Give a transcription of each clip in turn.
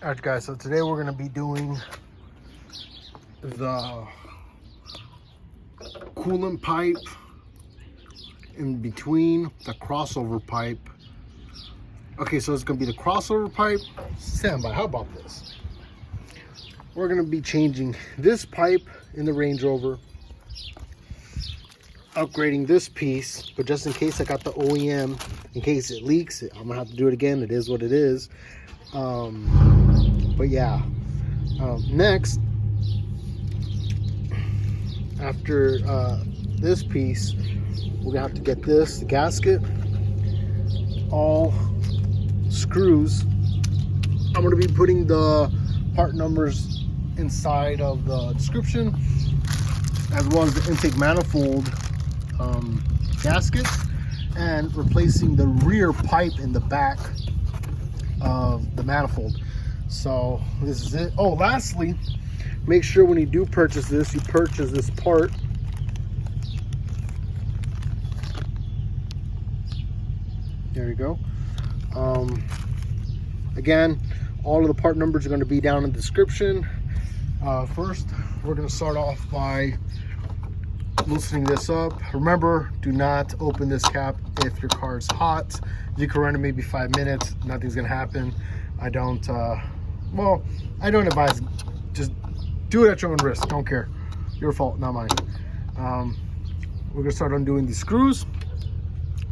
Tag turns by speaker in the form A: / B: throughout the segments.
A: Alright guys, so today we're going to be doing the coolant pipe in between the crossover pipe. Okay, so it's going to be the crossover pipe. Stand by, how about this? We're going to be changing this pipe in the Range Rover, upgrading this piece, but just in case I got the OEM, in case it leaks, I'm going to have to do it again. It is what it is. But yeah, next, after this piece, we're gonna have to get this, the gasket, all screws. I'm gonna be putting the part numbers inside of the description, as well as the intake manifold gaskets, and replacing the rear pipe in the back of the manifold. So this is it. Oh, lastly, make sure when you do purchase this, you purchase this part. There you go. Again, all of the part numbers are going to be down in the description. First, we're going to start off by loosening this up. Remember, do not open this cap if your car is hot. You can run it maybe 5 minutes, nothing's going to happen. I don't advise. Just do it at your own risk. Don't care. Your fault, not mine. We're gonna start undoing these screws,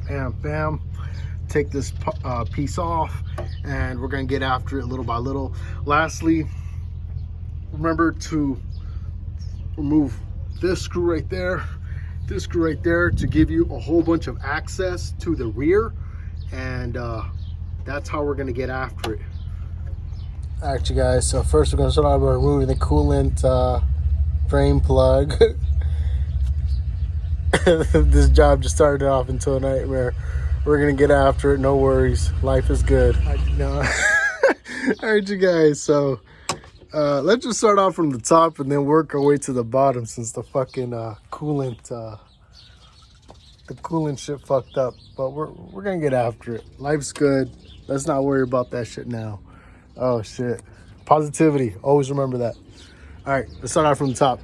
A: and bam, take this piece off, and we're gonna get after it little by little. Lastly, remember to remove this screw right there, this screw right there, to give you a whole bunch of access to the rear, and that's how we're gonna get after it. Alright, you guys, so first we're going to start out by removing the coolant drain plug. This job just started off into a nightmare. We're going to get after it, no worries. Life is good. Alright, you guys, so let's just start off from the top and then work our way to the bottom, since the fucking coolant shit fucked up. But we're going to get after it. Life's good. Let's not worry about that shit now. Oh shit, positivity, always remember that. All right, let's start out from the top.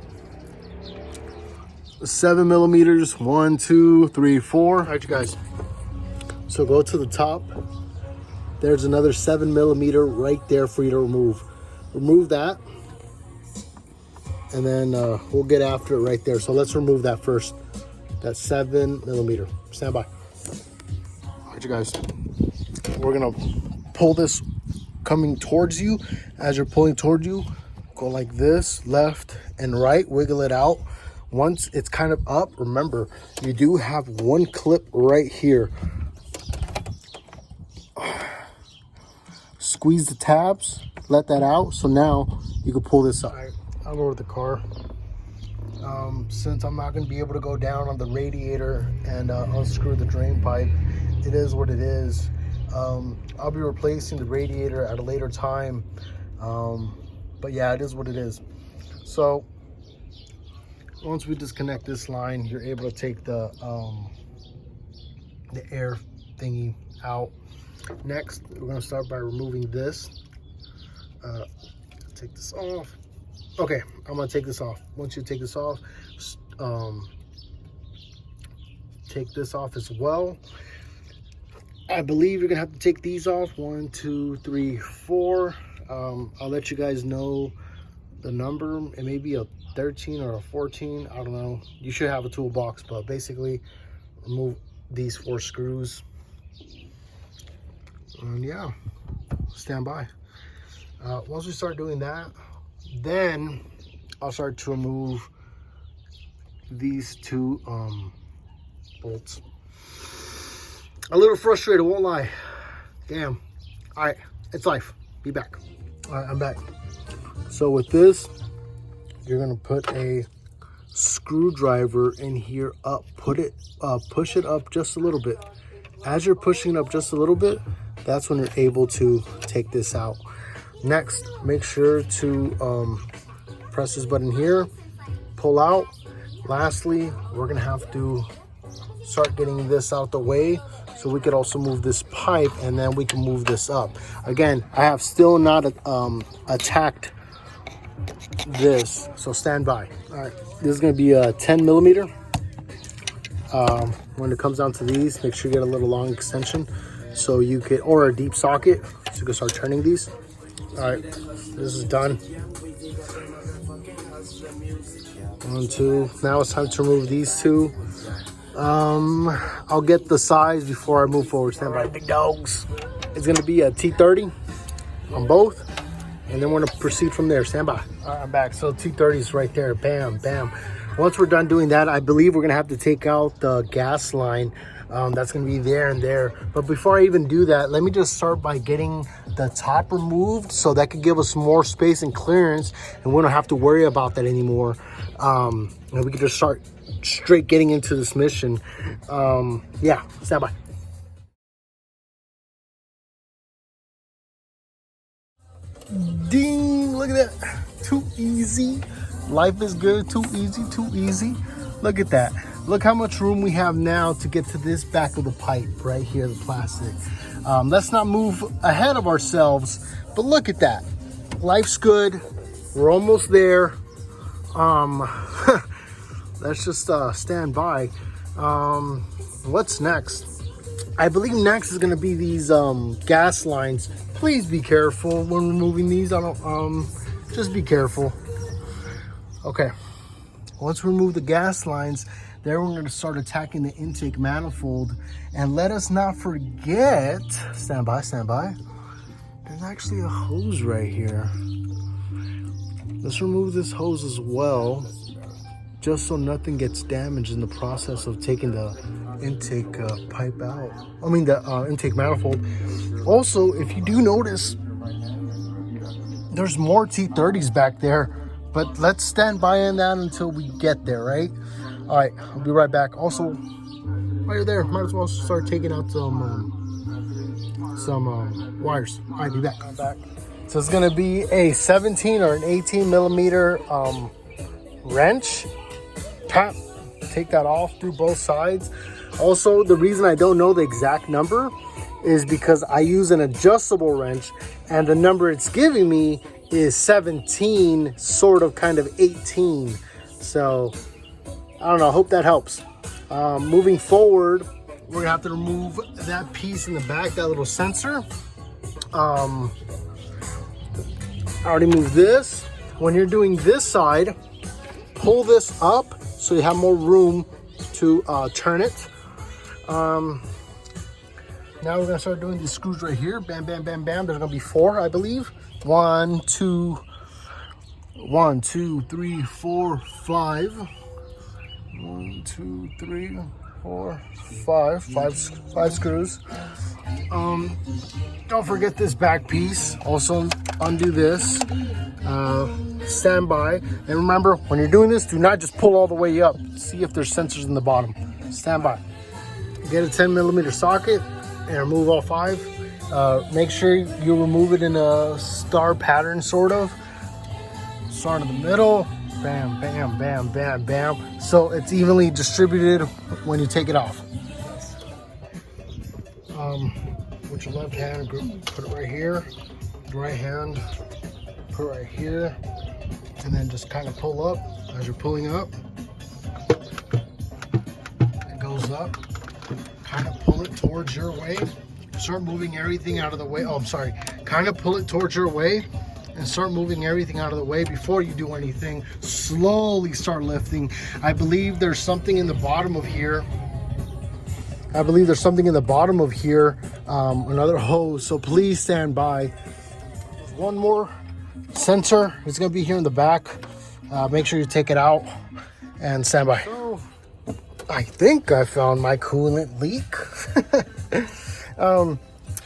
A: 7 millimeters, 1, 2, 3, 4. All right, you guys, so go to the top. There's another 7 millimeter right there for you to remove that, and then we'll get after it right there. So let's remove that first. That's 7 millimeter. Stand by. All right, you guys, we're gonna pull this coming towards you. As you're pulling towards you, go like this, left and right, wiggle it out. Once it's kind of up, remember, you do have one clip right here. Squeeze the tabs, let that out, so now you can pull this up. All right, I'll lower the car. Since I'm not going to be able to go down on the radiator and unscrew the drain pipe, it is what it is. I'll be replacing the radiator at a later time, but yeah, it is what it is. So once we disconnect this line, you're able to take the air thingy out. Next, we're going to start by removing this. Take this off. Okay, I'm going to take this off. Once you take this off, take this off as well. I believe you're gonna have to take these off. 1, 2, 3, 4. I'll let you guys know the number. It may be a 13 or a 14. I don't know. You should have a toolbox, but basically remove these 4 screws. And yeah, stand by. Once we start doing that, then I'll start to remove these 2 bolts. A little frustrated, won't lie. Damn. All right, it's life. Be back. All right, I'm back. So with this, you're gonna put a screwdriver in here up. Push it up just a little bit. As you're pushing it up just a little bit, that's when you're able to take this out. Next, make sure to press this button here, pull out. Lastly, we're gonna have to start getting this out the way so we could also move this pipe, and then we can move this up. Again, I have still not attacked this, so stand by. All right, this is going to be a 10 millimeter. When it comes down to these, make sure you get a little long extension so you could, or a deep socket, so you can start turning these. All right, this is done. 1, 2. Now it's time to remove these two. I'll get the size before I move forward. Stand by, big dogs. It's going to be a T30 on both, and then we're going to proceed from there. Stand by. All right, I'm back. So T30 is right there. Bam, bam. Once we're done doing that, I believe we're going to have to take out the gas line. That's going to be there and there. But before I even do that, let me just start by getting the top removed, so that could give us more space and clearance, and we don't have to worry about that anymore. And we can just start straight getting into this mission. Yeah, stand by. Ding, look at that. Too easy. Life is good. Too easy, too easy. Look at that. Look how much room we have now to get to this back of the pipe right here, the plastic. Let's not move ahead of ourselves, but look at that. Life's good. We're almost there. Let's just stand by. What's next? I believe next is going to be these gas lines. Please be careful when removing these. Just be careful. Okay. Once we remove the gas lines, then we're going to start attacking the intake manifold. And let us not forget, stand by, there's actually a hose right here. Let's remove this hose as well, just so nothing gets damaged in the process of taking the intake pipe out. I mean the intake manifold. Also, if you do notice, there's more T30s back there, but let's stand by on that until we get there, right? All right, I'll be right back. Also, while you're there, might as well start taking out some wires. All right, be back. I'm back. So it's gonna be a 17 or an 18 millimeter wrench. Tap, take that off through both sides. Also, the reason I don't know the exact number is because I use an adjustable wrench, and the number it's giving me is 17, sort of kind of 18. So I don't know, I hope that helps. Moving forward, we're gonna have to remove that piece in the back, that little sensor. I already moved this. When you're doing this side, pull this up so you have more room to turn it. Now we're gonna start doing these screws right here. Bam, bam, bam, bam. There's gonna be 4, I believe. 1, 2, 3, 4, 5. 1, 2, 3, 4, 5. Five screws. Don't forget this back piece. Also undo this. Stand by. And remember, when you're doing this, do not just pull all the way up. See if there's sensors in the bottom. Stand by. Get a 10 millimeter socket and remove all 5. Make sure you remove it in a star pattern, sort of. Start in the middle. Bam, bam, bam, bam, bam. So it's evenly distributed when you take it off. With your left hand, put it right here. Right hand, put it right here. And then just kind of pull up. As you're pulling up, it goes up. Kind of pull it towards your way. Start moving everything out of the way. Oh, I'm sorry. Kind of pull it towards your way and start moving everything out of the way before you do anything. Slowly start lifting. I believe there's something in the bottom of here. Another hose. So please stand by. One more sensor. It's going to be here in the back. Make sure you take it out and stand by. So, I think I found my coolant leak.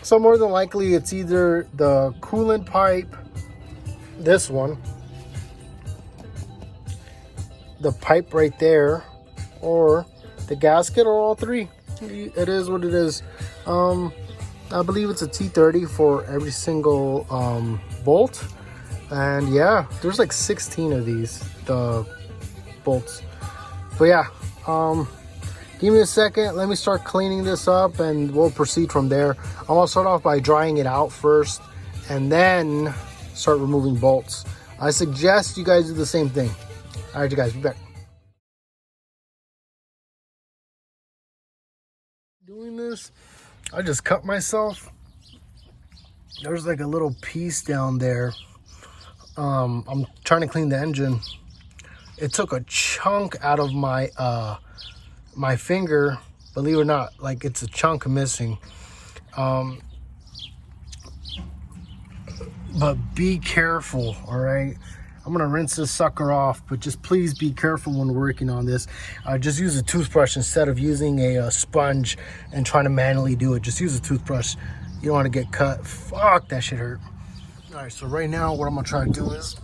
A: So more than likely it's either the coolant pipe, this one, the pipe right there, or the gasket, or all 3. It is what it is. I believe it's a T30 for every single bolt. And yeah, there's like 16 of these, the bolts. But yeah, Give me a second. Let me start cleaning this up and we'll proceed from there. I'm gonna start off by drying it out first and then start removing bolts. I suggest you guys do the same thing. All right, you guys, be back. Doing this, I just cut myself. There's like a little piece down there. I'm trying to clean the engine. It took a chunk out of my my finger, believe it or not, like it's a chunk missing. But be careful, all right? I'm gonna rinse this sucker off, but just please be careful when working on this. Just use a toothbrush instead of using a sponge and trying to manually do it. Just use a toothbrush. You don't want to get cut. Fuck, that shit hurt. All right, so right now what I'm gonna try to do is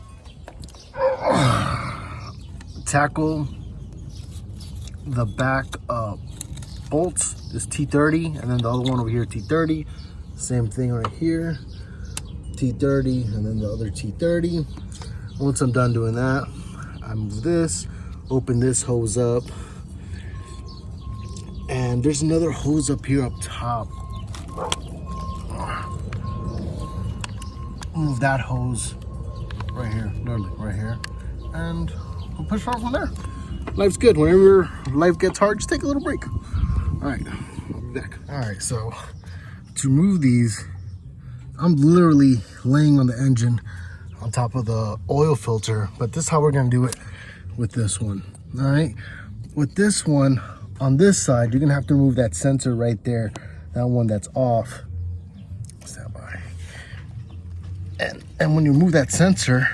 A: tackle the back bolts. This T30, and then the other one over here, T30. Same thing right here, T30, and then the other T30. Once I'm done doing that, I move this, open this hose up, and there's another hose up here up top. Move that hose right here, literally right here, and we'll push on from there. Life's good. Whenever life gets hard, just take a little break. All right, I'll be back. All right, so to remove these, I'm literally laying on the engine on top of the oil filter, but this is how we're gonna do it with this one. All right, with this one on this side, you're gonna have to remove that sensor right there, that one that's off. Stand by. And when you remove that sensor,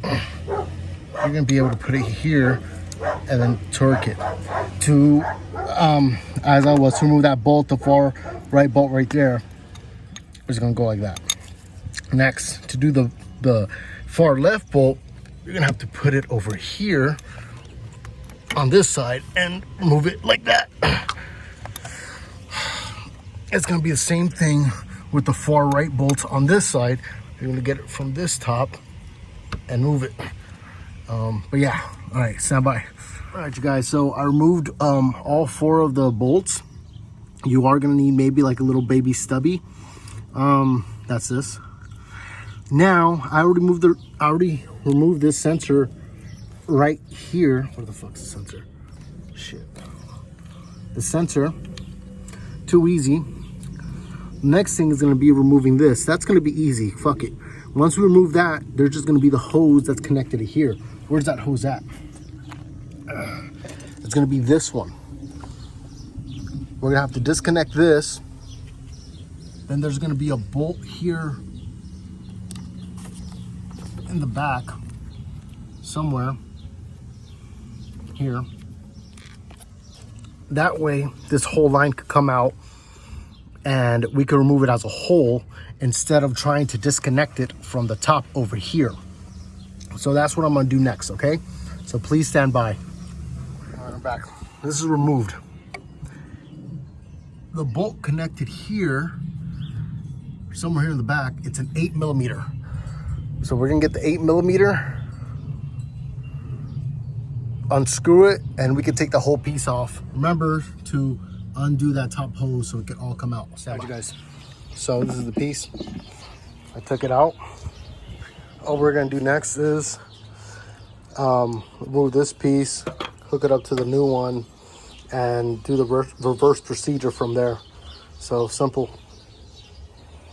A: you're gonna be able to put it here and then torque it to as I was to remove that bolt, the far right bolt right there. It's gonna go like that. Next, to do the far left bolt, you're gonna have to put it over here on this side and move it like that. It's gonna be the same thing with the far right bolt on this side. You're gonna get it from this top and move it. But yeah, all right, stand by. All right, you guys, so I removed all 4 of the bolts. You are gonna need maybe like a little baby stubby. That's this. Now I already removed this sensor right here. Where the fuck's the sensor? Shit. The sensor. Too easy. Next thing is gonna be removing this. That's gonna be easy. Fuck it. Once we remove that, there's just gonna be the hose that's connected to here. Where's that hose at? It's gonna be this one. We're gonna have to disconnect this. Then there's gonna be a bolt here in the back somewhere here. That way this whole line could come out and we could remove it as a whole instead of trying to disconnect it from the top over here. So that's what I'm gonna do next, okay? So please stand by. All right, I'm back. This is removed. The bolt connected here, somewhere here in the back, it's an 8mm. So we're gonna get the 8mm, unscrew it, and we can take the whole piece off. Remember to undo that top hose so it can all come out. All right, you guys. So this is the piece. I took it out. All we're gonna do next is remove this piece, hook it up to the new one, and do the reverse procedure from there. So simple.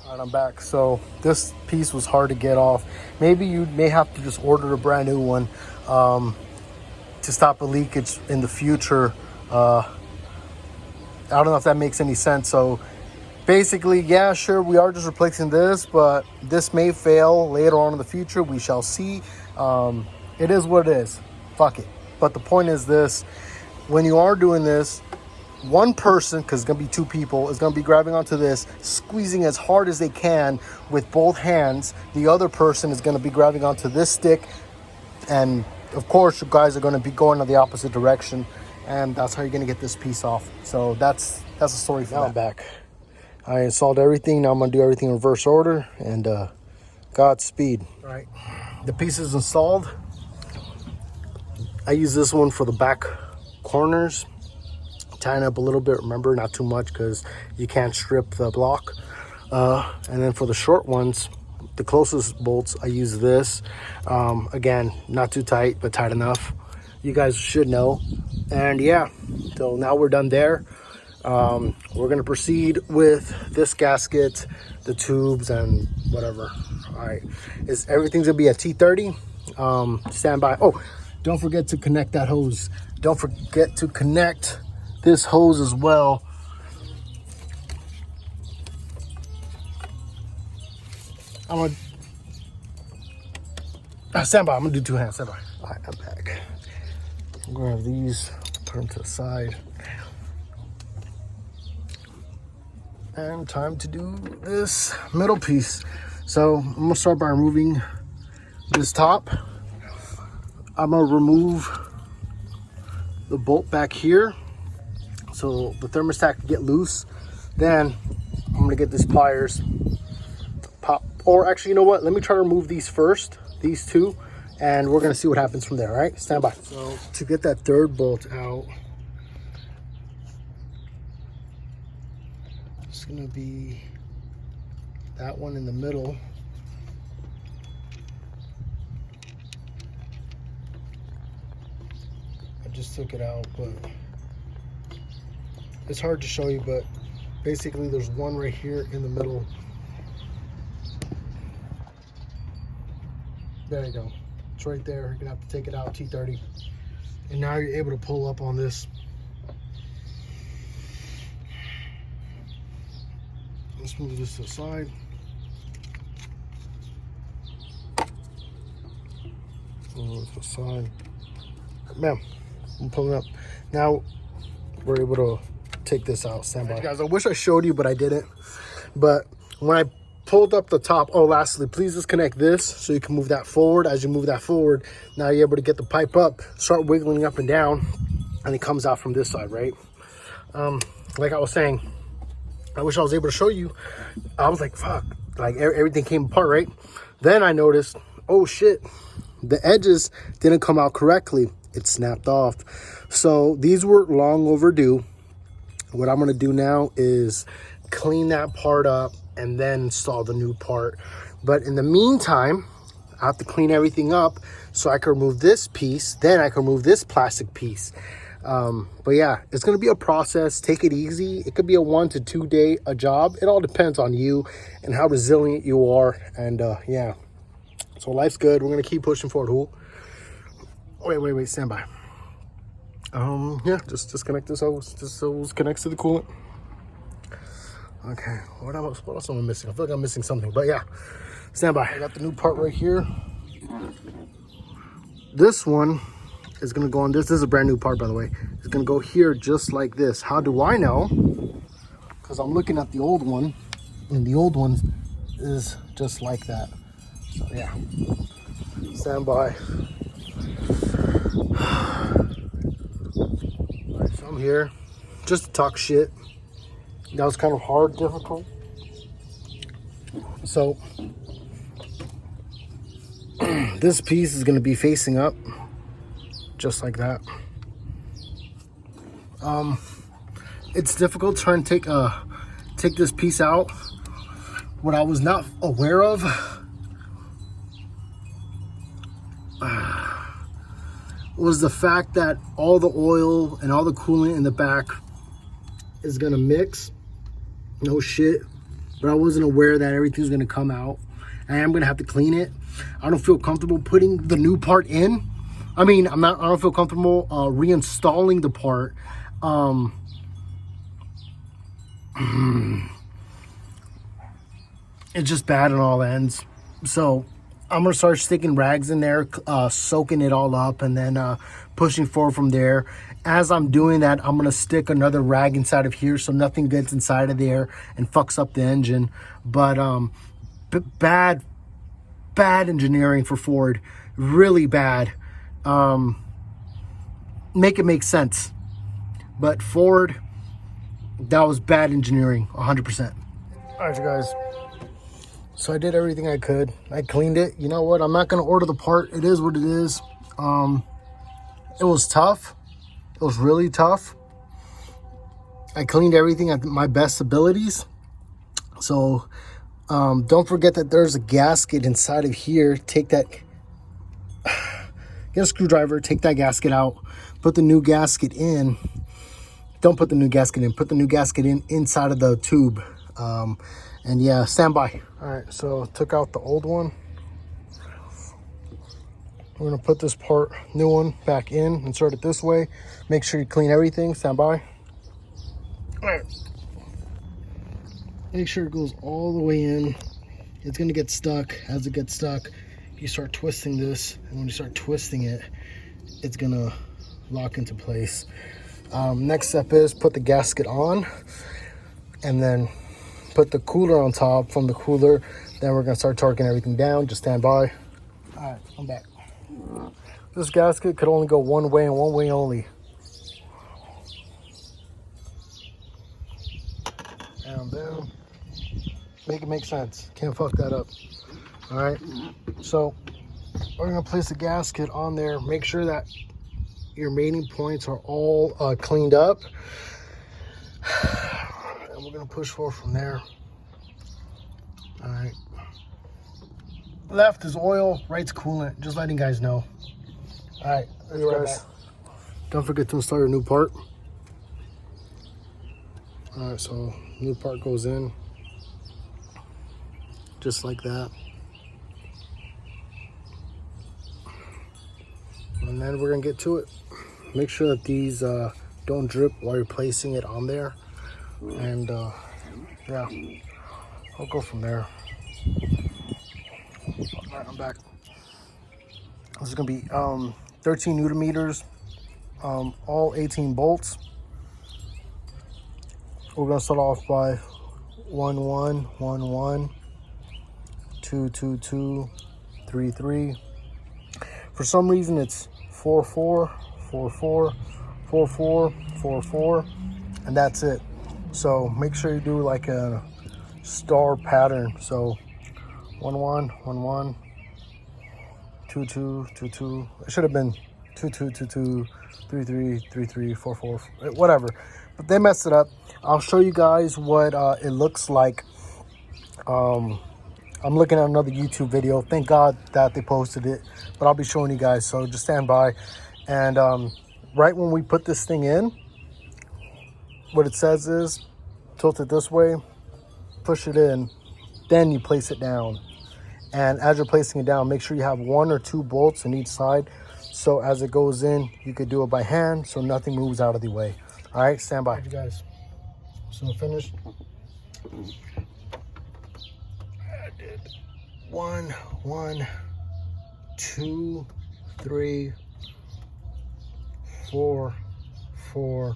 A: All right, I'm back. So this piece was hard to get off. Maybe you may have to just order a brand new one to stop a leakage in the future. I don't know if that makes any sense. So basically, yeah, sure, we are just replacing this, but this may fail later on in the future. We shall see. It is what it is. Fuck it. But the point is this: when you are doing this, one person, because it's gonna be 2 people, is gonna be grabbing onto this, squeezing as hard as they can with both hands. The other person is gonna be grabbing onto this stick, and of course, you guys are gonna be going in the opposite direction, and that's how you're gonna get this piece off. So that's the story for that. I'm back. I installed everything. Now I'm gonna do everything in reverse order, and Godspeed. All right, the piece is installed. I use this one for the back corners. tighten up a little bit. Remember, not too much because you can't strip the block. And then for the short ones, the closest bolts, I use this. Again, not too tight, but tight enough. You guys should know. And yeah, so now we're done there. We're gonna proceed with this gasket, the tubes, and whatever. All right, everything's gonna be at T30. Stand by. Oh, don't forget to connect that hose. Don't forget to connect this hose as well. I'm gonna stand by. I'm gonna do two hands. Stand by. All right, I'm back. I'm gonna have these put them to the side. And time to do this middle piece. So I'm gonna start by removing this top. I'm gonna remove the bolt back here so the thermostat can get loose. Then I'm gonna get these pliers, pop, or actually, you know what? Let me try to remove these first, these two, and we're gonna see what happens from there. All right, stand by. So to get that third bolt out, it's gonna be that one in the middle. I just took it out, but it's hard to show you, but basically there's one right here in the middle. There you go. It's right there. You're gonna have to take it out, T30. And now you're able to pull up on this. Let's move this to the side. Move this to the side. Bam. I'm pulling up. Now we're able to take this out. Stand by. Right, guys, I wish I showed you, but I didn't. But when I pulled up the top, oh, lastly, please disconnect this so you can move that forward. As you move that forward, now you're able to get the pipe up, start wiggling up and down, and it comes out from this side, right? Like I was saying, I wish I was able to show you. I was like, fuck, like everything came apart, right? Then I noticed, oh shit, the edges didn't come out correctly. It snapped off. So these were long overdue. What I'm gonna do now is clean that part up and then install the new part. But in the meantime, I have to clean everything up so I can remove this piece, then I can remove this plastic piece. But yeah, it's gonna be a process. Take it easy. It could be a 1 to 2 day job. It all depends on you and how resilient you are. And yeah, so life's good. We're gonna keep pushing forward. Who? Wait, stand by. Yeah, just disconnect this hose. This hose connects to the coolant. Okay, what else am I missing? I feel like I'm missing something, but yeah, stand by. I got the new part right here. This one is gonna go on this. This is a brand new part, by the way. It's gonna go here just like this. How do I know? Because I'm looking at the old one, and the old one is just like that. So yeah, stand by. Alright, so I'm here just to talk shit. That was kind of hard, difficult. So this piece is going to be facing up just like that. It's difficult trying to take this piece out. What I was not aware of was the fact that all the oil and all the coolant in the back is gonna mix. No shit. But I wasn't aware that everything's gonna come out. I am gonna have to clean it. I don't feel comfortable putting the new part in. I mean, I don't feel comfortable reinstalling the part. It's just bad on all ends. So I'm gonna start sticking rags in there, soaking it all up, and then pushing forward from there. As I'm doing that, I'm gonna stick another rag inside of here so nothing gets inside of there and fucks up the engine. But bad engineering for Ford, really bad. Make it make sense, but Ford, that was bad engineering, 100%. All right, you guys. So I did everything I could. I cleaned it. You know what? I'm not going to order the part. It is what it is. It was tough. It was really tough. I cleaned everything at my best abilities. So don't forget that there's a gasket inside of here. Take that, get a screwdriver, take that gasket out, put the new gasket in. Don't put the new gasket in, put the new gasket in inside of the tube. And yeah, stand by. All right, so took out the old one. We're gonna put this part, new one, back in, insert it this way. Make sure you clean everything, stand by. All right. Make sure it goes all the way in. It's gonna get stuck. As it gets stuck, you start twisting this, and when you start twisting it, it's gonna lock into place. Next step is put the gasket on, and then put the cooler on top. From the cooler, then we're gonna start torquing everything down. Just stand by. All right, I'm back. This gasket could only go one way and one way only. Down, down. Make it make sense. Can't fuck that up. All right, so we're gonna place the gasket on there. Make sure that your mating points are all cleaned up, and we're gonna push forward from there. All right, left is oil, right's coolant. Just letting you guys know. All right, guys, don't forget to install your new part. All right, so new part goes in just like that. And then we're gonna get to it. Make sure that these don't drip while you're placing it on there. And yeah, I'll go from there. All right, I'm back. This is gonna be 13 Newton meters, all 18 bolts. We're gonna start off by 1 1 1 1 2 2 2 3 3. For some reason it's 4 4 4 4 4 4 4 4, and that's it. So make sure you do like a star pattern. So 1 1 1 1 2 2 2 2. It should have been 2 2 2 2 3 3 3 3 4 4, whatever. But they messed it up. I'll show you guys what it looks like. I'm looking at another YouTube video. Thank God that they posted it, but I'll be showing you guys. So just stand by. And right when we put this thing in, what it says is tilt it this way, push it in, then you place it down. And as you're placing it down, make sure you have 1 or 2 bolts in each side. So as it goes in, you could do it by hand so nothing moves out of the way. All right, stand by. You guys, so finished. I did 1 1 2 3 4 4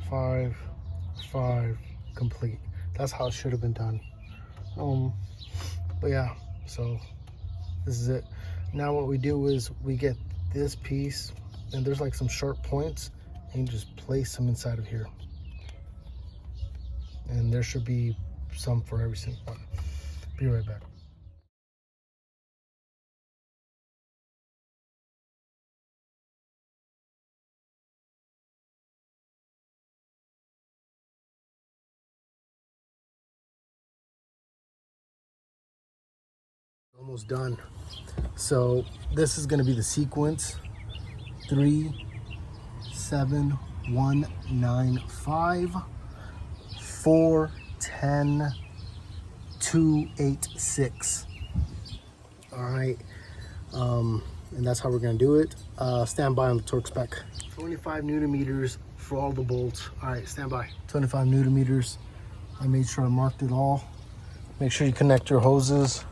A: 5 5 complete. That's how it should have been done. But yeah, so this is it. Now what we do is we get this piece, and there's like some sharp points, and you just place them inside of here. And there should be some for every single one. Be right back. Almost done. So this is going to be the sequence: 3 7 1 9 5 4 10 2 8 6. All right, and that's how we're going to do it. Stand by on the torque spec. 25 Newton meters for all the bolts. All right, stand by. 25 Newton meters. I made sure I marked it all. Make sure you connect your hoses.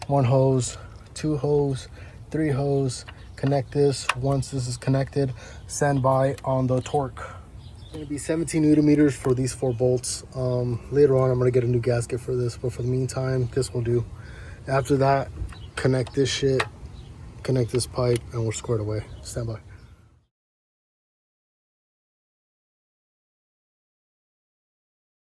A: 1 hose, 2 hose, 3 hose. Connect this. Once this is connected, stand by on the torque. It's going to be 17 Newton meters for these 4 bolts. Later on, I'm going to get a new gasket for this, but for the meantime, this will do. After that, connect this shit, connect this pipe, and we're squared away. Stand by.